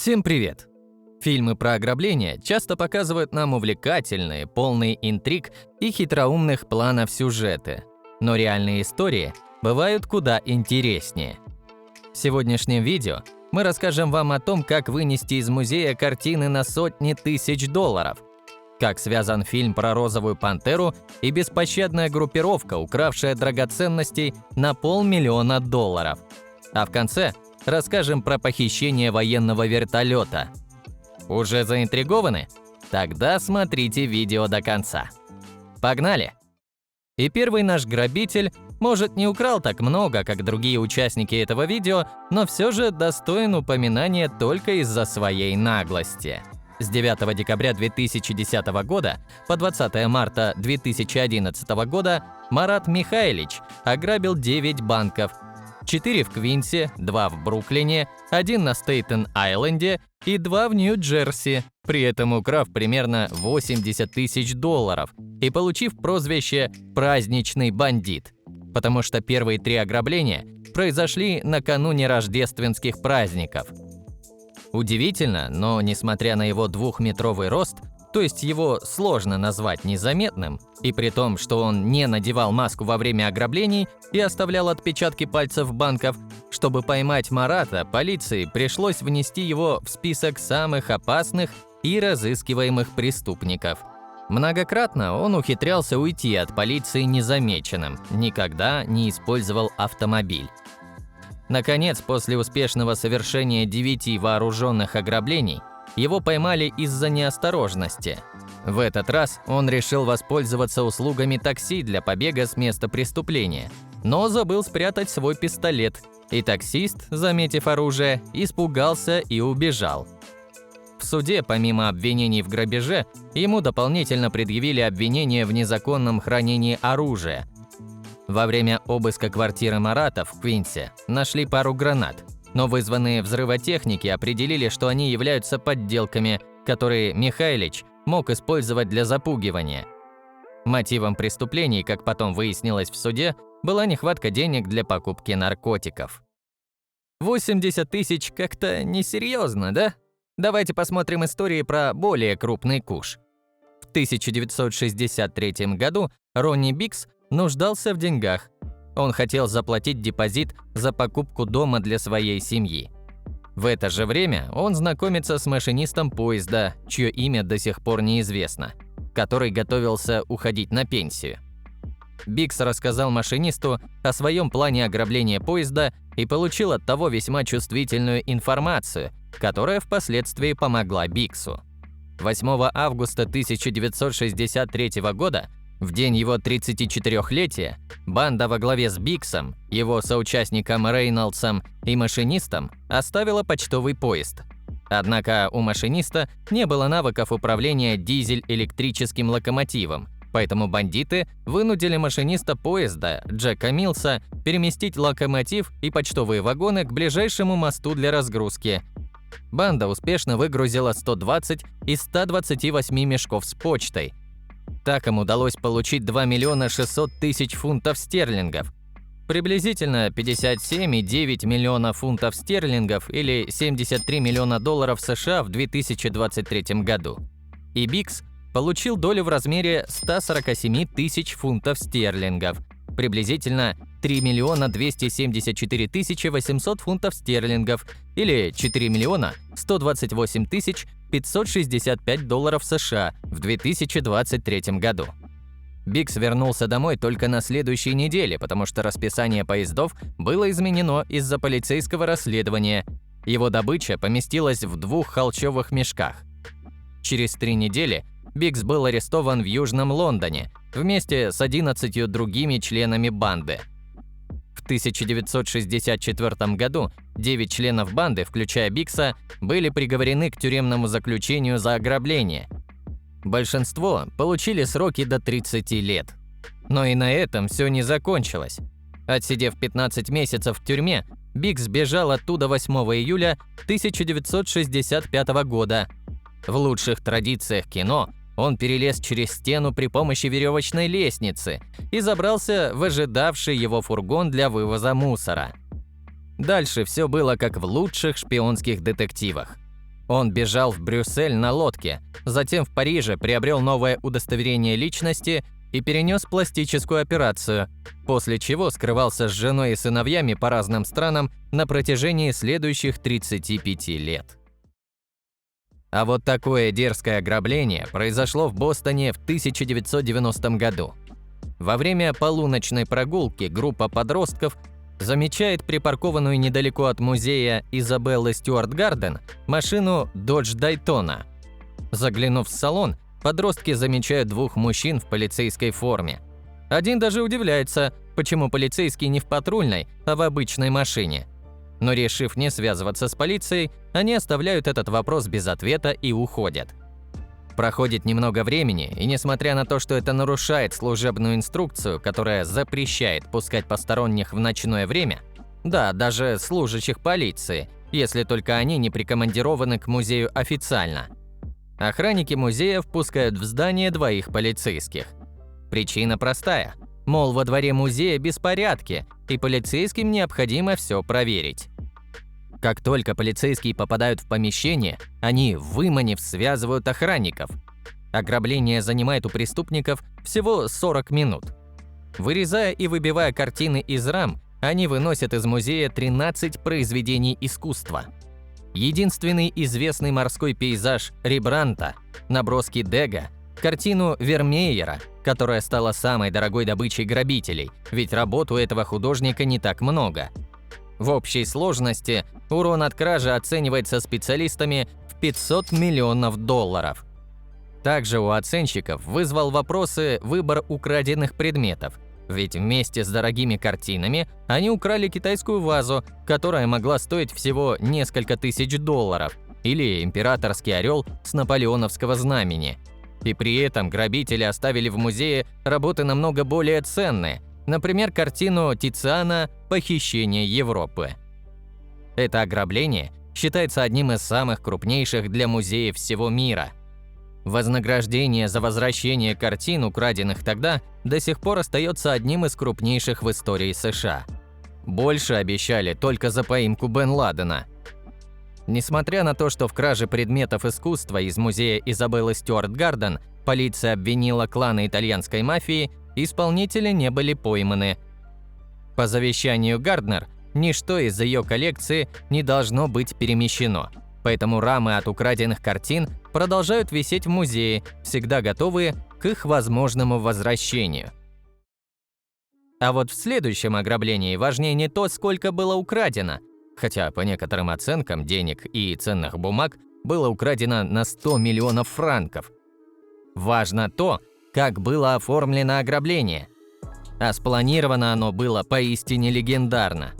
Всем привет! Фильмы про ограбление часто показывают нам увлекательные, полные интриг и хитроумных планов сюжеты. Но реальные истории бывают куда интереснее. В сегодняшнем видео мы расскажем вам о том, как вынести из музея картины на сотни тысяч долларов, как связан фильм про розовую пантеру и беспощадная группировка, укравшая драгоценностей на $500 000. А в конце расскажем про похищение военного вертолета. Уже заинтригованы? Тогда смотрите видео до конца. Погнали! И первый наш грабитель, может, не украл так много, как другие участники этого видео, но все же достоин упоминания только из-за своей наглости. С 9 декабря 2010 года по 20 марта 2011 года Марат Михайлич ограбил 9 банков, 4 в Квинсе, 2 в Бруклине, 1 на Стейтен-Айленде и 2 в Нью-Джерси, при этом украв примерно $80 000 и получив прозвище «праздничный бандит», потому что первые 3 ограбления произошли накануне рождественских праздников. Удивительно, но несмотря на его 2-метровый рост, то есть его сложно назвать незаметным, и при том, что он не надевал маску во время ограблений и оставлял отпечатки пальцев банков, чтобы поймать Марата, полиции пришлось внести его в список самых опасных и разыскиваемых преступников. Многократно он ухитрялся уйти от полиции незамеченным, никогда не использовал автомобиль. Наконец, после успешного совершения 9 вооруженных ограблений, его поймали из-за неосторожности. В этот раз он решил воспользоваться услугами такси для побега с места преступления, но забыл спрятать свой пистолет, и таксист, заметив оружие, испугался и убежал. В суде, помимо обвинений в грабеже, ему дополнительно предъявили обвинение в незаконном хранении оружия. Во время обыска квартиры Марата в Квинсе нашли пару гранат, но вызванные взрывотехники определили, что они являются подделками, которые Михайлич мог использовать для запугивания. Мотивом преступлений, как потом выяснилось в суде, была нехватка денег для покупки наркотиков. 80 000 как-то несерьезно, да? Давайте посмотрим истории про более крупный куш. В 1963 году Ронни Бикс нуждался в деньгах. Он хотел заплатить депозит за покупку дома для своей семьи. В это же время он знакомится с машинистом поезда, чье имя до сих пор неизвестно, который готовился уходить на пенсию. Бикс рассказал машинисту о своем плане ограбления поезда и получил от того весьма чувствительную информацию, которая впоследствии помогла Биксу. 8 августа 1963 года, в день его 34-летия, банда во главе с Биксом, его соучастником Рейнольдсом и машинистом оставила почтовый поезд. Однако у машиниста не было навыков управления дизель-электрическим локомотивом, поэтому бандиты вынудили машиниста поезда, Джека Милса, переместить локомотив и почтовые вагоны к ближайшему мосту для разгрузки. Банда успешно выгрузила 120 из 128 мешков с почтой. Так им удалось получить 2 600 000 фунтов стерлингов, приблизительно 57,9 миллиона фунтов стерлингов или $73 миллиона США в 2023 году. И Бикс получил долю в размере 147 000 фунтов стерлингов, приблизительно 3 274 800 фунтов стерлингов или 4 128 565 долларов США в 2023 году. Бикс вернулся домой только на следующей неделе, потому что расписание поездов было изменено из-за полицейского расследования. Его добыча поместилась в 2 холщовых мешках. Через 3 недели Бикс был арестован в Южном Лондоне вместе с 11 другими членами банды. В 1964 году 9 членов банды, включая Бикса, были приговорены к тюремному заключению за ограбление. Большинство получили сроки до 30 лет. Но и на этом все не закончилось. Отсидев 15 месяцев в тюрьме, Бикс бежал оттуда 8 июля 1965 года. В лучших традициях кино он перелез через стену при помощи веревочной лестницы и забрался в ожидавший его фургон для вывоза мусора. Дальше все было как в лучших шпионских детективах. Он бежал в Брюссель на лодке, затем в Париже приобрел новое удостоверение личности и перенес пластическую операцию, после чего скрывался с женой и сыновьями по разным странам на протяжении следующих 35 лет. А вот такое дерзкое ограбление произошло в Бостоне в 1990 году. Во время полуночной прогулки группа подростков замечает припаркованную недалеко от музея Изабеллы Стюарт Гарден машину Dodge Daytona. Заглянув в салон, подростки замечают двух мужчин в полицейской форме. Один даже удивляется, почему полицейский не в патрульной, а в обычной машине. Но решив не связываться с полицией, они оставляют этот вопрос без ответа и уходят. Проходит немного времени, и несмотря на то, что это нарушает служебную инструкцию, которая запрещает пускать посторонних в ночное время, да, даже служащих полиции, если только они не прикомандированы к музею официально, охранники музея впускают в здание двоих полицейских. Причина простая. Мол, во дворе музея беспорядки, и полицейским необходимо все проверить. Как только полицейские попадают в помещение, они, выманив, связывают охранников. Ограбление занимает у преступников всего 40 минут. Вырезая и выбивая картины из рам, они выносят из музея 13 произведений искусства. Единственный известный морской пейзаж Рембрандта, наброски Дега, картину Вермеера, которая стала самой дорогой добычей грабителей, ведь работ у этого художника не так много. В общей сложности урон от кражи оценивается специалистами в $500 миллионов. Также у оценщиков вызвал вопросы выбор украденных предметов, ведь вместе с дорогими картинами они украли китайскую вазу, которая могла стоить всего несколько тысяч $1000, или императорский орел с наполеоновского знамени. И при этом грабители оставили в музее работы намного более ценные, например, картину Тициана «Похищение Европы». Это ограбление считается одним из самых крупнейших для музеев всего мира. Вознаграждение за возвращение картин, украденных тогда, до сих пор остается одним из крупнейших в истории США. Больше обещали только за поимку Бен Ладена. Несмотря на то, что в краже предметов искусства из музея Изабеллы Стюарт Гарден полиция обвинила кланы итальянской мафии, исполнители не были пойманы. По завещанию Гарднер, ничто из ее коллекции не должно быть перемещено, поэтому рамы от украденных картин продолжают висеть в музее, всегда готовые к их возможному возвращению. А вот в следующем ограблении важнее не то, сколько было украдено, хотя по некоторым оценкам денег и ценных бумаг было украдено на 100 миллионов франков. Важно то, как было оформлено ограбление. А спланировано оно было поистине легендарно.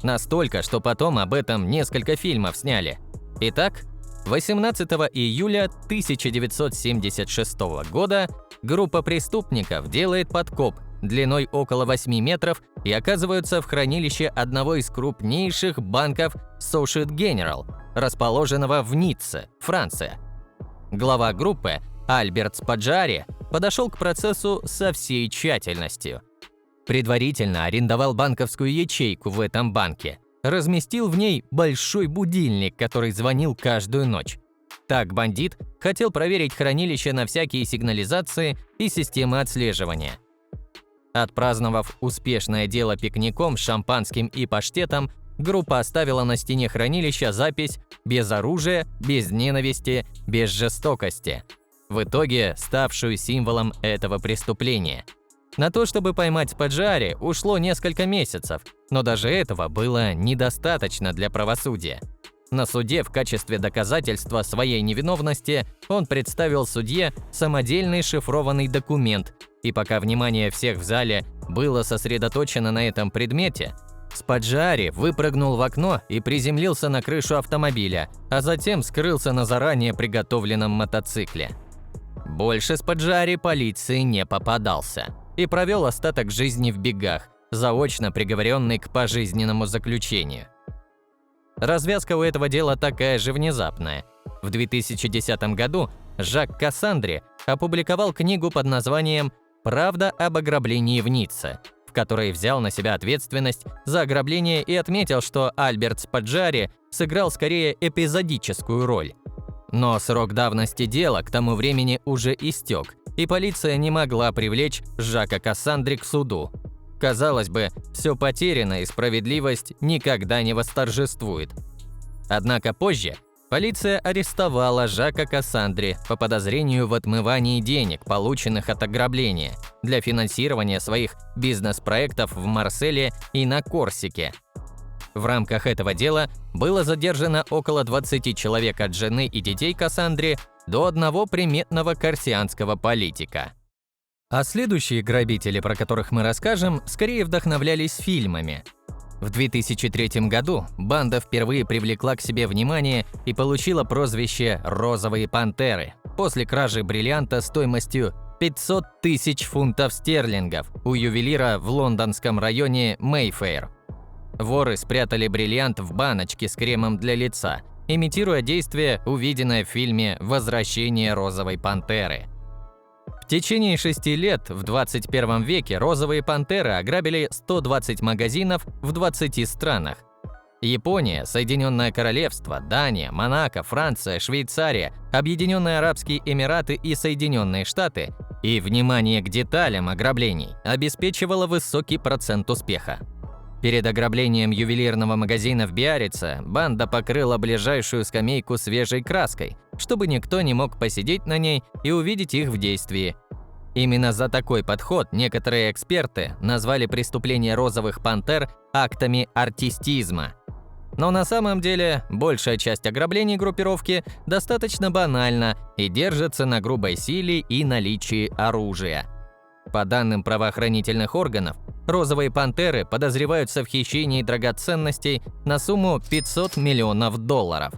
Настолько, что потом об этом несколько фильмов сняли. Итак, 18 июля 1976 года группа преступников делает подкоп длиной около 8 метров и оказываются в хранилище одного из крупнейших банков Societe Generale, расположенного в Ницце, Франция. Глава группы Альберт Спаджиари подошел к процессу со всей тщательностью. Предварительно арендовал банковскую ячейку в этом банке, разместил в ней большой будильник, который звонил каждую ночь. Так бандит хотел проверить хранилище на всякие сигнализации и системы отслеживания. Отпраздновав успешное дело пикником с шампанским и паштетом, группа оставила на стене хранилища запись «Без оружия, без ненависти, без жестокости», в итоге ставшую символом этого преступления. На то, чтобы поймать Спаджиари, ушло несколько месяцев, но даже этого было недостаточно для правосудия. На суде в качестве доказательства своей невиновности он представил судье самодельный шифрованный документ, и пока внимание всех в зале было сосредоточено на этом предмете, Спаджиари выпрыгнул в окно и приземлился на крышу автомобиля, а затем скрылся на заранее приготовленном мотоцикле. Больше Спаджиари полиции не попадался и провел остаток жизни в бегах, заочно приговоренный к пожизненному заключению. Развязка у этого дела такая же внезапная. В 2010 году Жак Кассандри опубликовал книгу под названием «Правда об ограблении в Ницце», в которой взял на себя ответственность за ограбление и отметил, что Альберт Спаджиари сыграл скорее эпизодическую роль. Но срок давности дела к тому времени уже истек, и полиция не могла привлечь Жака Кассандри к суду. Казалось бы, все потеряно и справедливость никогда не восторжествует. Однако позже полиция арестовала Жака Кассандри по подозрению в отмывании денег, полученных от ограбления, для финансирования своих бизнес-проектов в Марселе и на Корсике. В рамках этого дела было задержано около 20 человек от жены и детей Кассандри до одного приметного корсианского политика. А следующие грабители, про которых мы расскажем, скорее вдохновлялись фильмами. В 2003 году банда впервые привлекла к себе внимание и получила прозвище «Розовые пантеры» после кражи бриллианта стоимостью 500 тысяч фунтов стерлингов у ювелира в лондонском районе Мейфэйр. Воры спрятали бриллиант в баночке с кремом для лица, имитируя действие, увиденное в фильме «Возвращение розовой пантеры». В течение 6 лет в 21 веке розовые пантеры ограбили 120 магазинов в 20 странах. Япония, Соединенное Королевство, Дания, Монако, Франция, Швейцария, Объединенные Арабские Эмираты и Соединенные Штаты, и, внимание к деталям ограблений, обеспечивало высокий процент успеха. Перед ограблением ювелирного магазина в Биаррице банда покрыла ближайшую скамейку свежей краской, чтобы никто не мог посидеть на ней и увидеть их в действии. Именно за такой подход некоторые эксперты назвали преступление розовых пантер актами артистизма. Но на самом деле большая часть ограблений группировки достаточно банальна и держится на грубой силе и наличии оружия. По данным правоохранительных органов, розовые пантеры подозреваются в хищении драгоценностей на сумму $500 миллионов.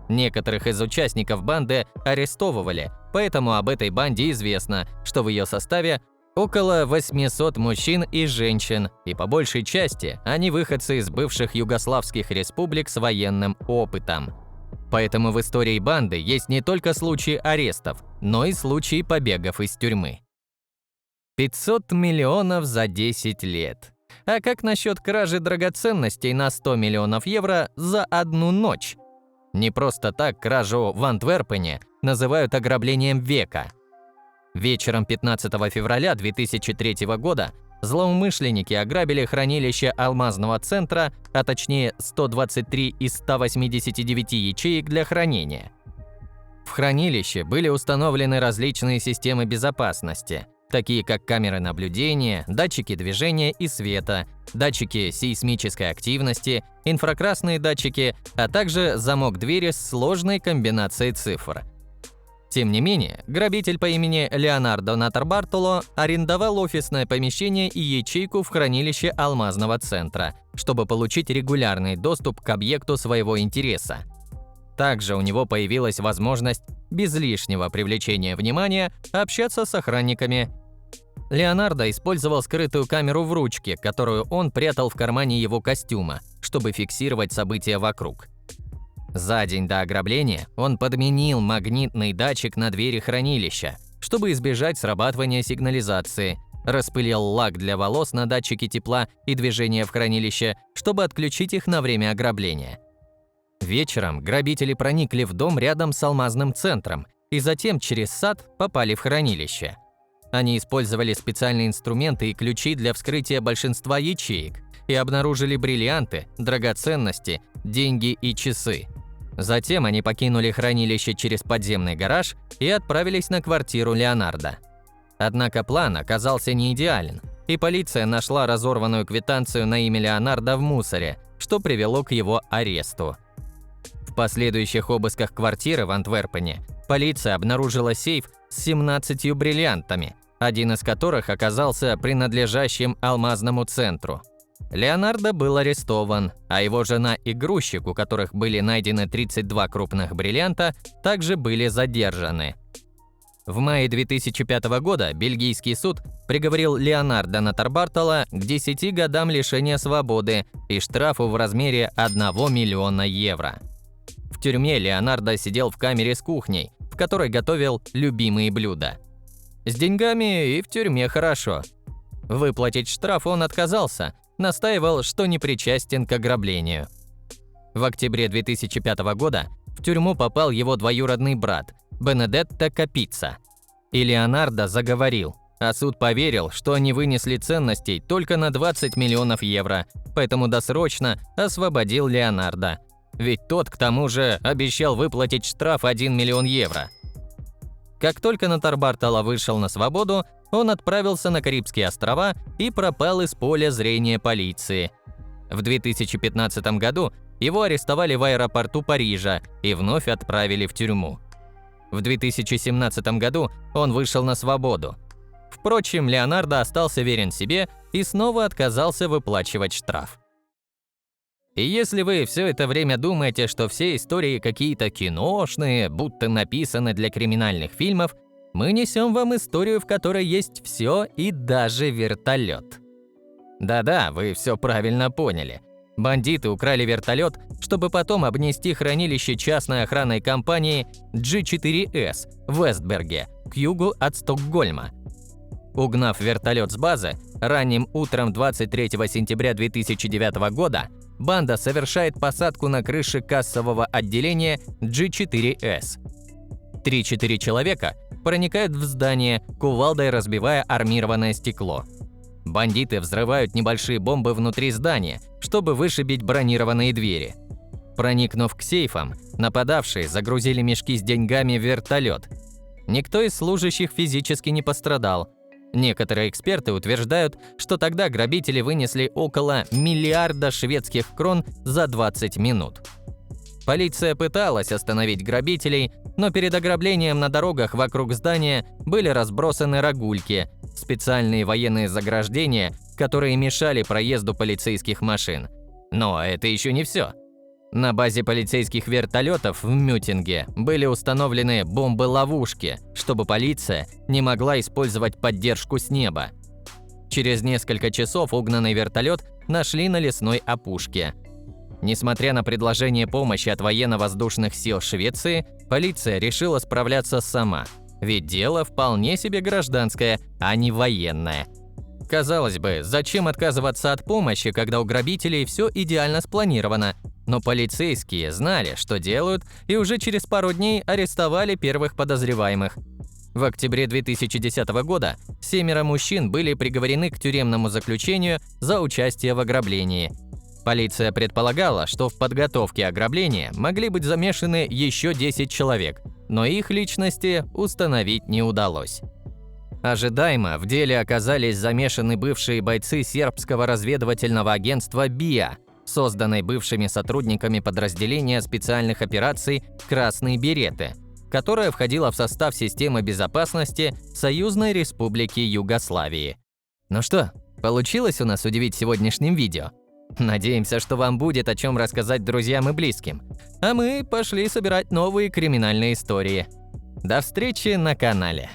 Некоторых из участников банды арестовывали, поэтому об этой банде известно, что в ее составе около 800 мужчин и женщин, и по большей части они выходцы из бывших югославских республик с военным опытом. Поэтому в истории банды есть не только случаи арестов, но и случаи побегов из тюрьмы. 500 миллионов за 10 лет. А как насчет кражи драгоценностей на 100 миллионов евро за одну ночь? Не просто так кражу в Антверпене называют ограблением века. Вечером 15 февраля 2003 года злоумышленники ограбили хранилище алмазного центра, а точнее 123 из 189 ячеек для хранения. В хранилище были установлены различные системы безопасности, такие как камеры наблюдения, датчики движения и света, датчики сейсмической активности, инфракрасные датчики, а также замок двери с сложной комбинацией цифр. Тем не менее, грабитель по имени Леонардо Натарбартоло арендовал офисное помещение и ячейку в хранилище алмазного центра, чтобы получить регулярный доступ к объекту своего интереса. Также у него появилась возможность без лишнего привлечения внимания общаться с охранниками. Леонардо использовал скрытую камеру в ручке, которую он прятал в кармане его костюма, чтобы фиксировать события вокруг. За день до ограбления он подменил магнитный датчик на двери хранилища, чтобы избежать срабатывания сигнализации, распылил лак для волос на датчике тепла и движения в хранилище, чтобы отключить их на время ограбления. Вечером грабители проникли в дом рядом с алмазным центром и затем через сад попали в хранилище. Они использовали специальные инструменты и ключи для вскрытия большинства ячеек и обнаружили бриллианты, драгоценности, деньги и часы. Затем они покинули хранилище через подземный гараж и отправились на квартиру Леонардо. Однако план оказался не идеален, и полиция нашла разорванную квитанцию на имя Леонардо в мусоре, что привело к его аресту. В последующих обысках квартиры в Антверпене полиция обнаружила сейф с 17 бриллиантами, один из которых оказался принадлежащим алмазному центру. Леонардо был арестован, а его жена и грузчик, у которых были найдены 32 крупных бриллианта, также были задержаны. В мае 2005 года бельгийский суд приговорил Леонардо Натарбартоло к 10 годам лишения свободы и штрафу в размере 1 миллиона евро. В тюрьме Леонардо сидел в камере с кухней, в которой готовил любимые блюда. С деньгами и в тюрьме хорошо. Выплатить штраф он отказался, настаивал, что не причастен к ограблению. В октябре 2005 года в тюрьму попал его двоюродный брат Бенедетто Капица. И Леонардо заговорил, а суд поверил, что они вынесли ценностей только на 20 миллионов евро, поэтому досрочно освободил Леонардо. Ведь тот, к тому же, обещал выплатить штраф 1 миллион евро. Как только Нотарбартоло вышел на свободу, он отправился на Карибские острова и пропал из поля зрения полиции. В 2015 году его арестовали в аэропорту Парижа и вновь отправили в тюрьму. В 2017 году он вышел на свободу. Впрочем, Леонардо остался верен себе и снова отказался выплачивать штраф. И если вы все это время думаете, что все истории какие-то киношные, будто написаны для криминальных фильмов, мы несем вам историю, в которой есть все и даже вертолет. Да-да, вы все правильно поняли. Бандиты украли вертолет, чтобы потом обнести хранилище частной охранной компании G4S в Эстберге, к югу от Стокгольма. Угнав вертолет с базы, ранним утром 23 сентября 2009 года банда совершает посадку на крыше кассового отделения G4S. 3-4 человека проникают в здание, кувалдой разбивая армированное стекло. Бандиты взрывают небольшие бомбы внутри здания, чтобы вышибить бронированные двери. Проникнув к сейфам, нападавшие загрузили мешки с деньгами в вертолет. Никто из служащих физически не пострадал. Некоторые эксперты утверждают, что тогда грабители вынесли около миллиарда шведских крон за 20 минут. Полиция пыталась остановить грабителей, но перед ограблением на дорогах вокруг здания были разбросаны рогульки, специальные военные заграждения, которые мешали проезду полицейских машин. Но это еще не все. На базе полицейских вертолетов в Мютинге были установлены бомбы-ловушки, чтобы полиция не могла использовать поддержку с неба. Через несколько часов угнанный вертолет нашли на лесной опушке. Несмотря на предложение помощи от военно-воздушных сил Швеции, полиция решила справляться сама, ведь дело вполне себе гражданское, а не военное. Казалось бы, зачем отказываться от помощи, когда у грабителей все идеально спланировано? Но полицейские знали, что делают, и уже через пару дней арестовали первых подозреваемых. В октябре 2010 года 7 мужчин были приговорены к тюремному заключению за участие в ограблении. Полиция предполагала, что в подготовке ограбления могли быть замешаны еще 10 человек, но их личности установить не удалось. Ожидаемо в деле оказались замешаны бывшие бойцы сербского разведывательного агентства БИА, созданной бывшими сотрудниками подразделения специальных операций «Красные береты», которая входила в состав системы безопасности Союзной Республики Югославии. Ну что, получилось у нас удивить сегодняшним видео? Надеемся, что вам будет о чем рассказать друзьям и близким. А мы пошли собирать новые криминальные истории. До встречи на канале.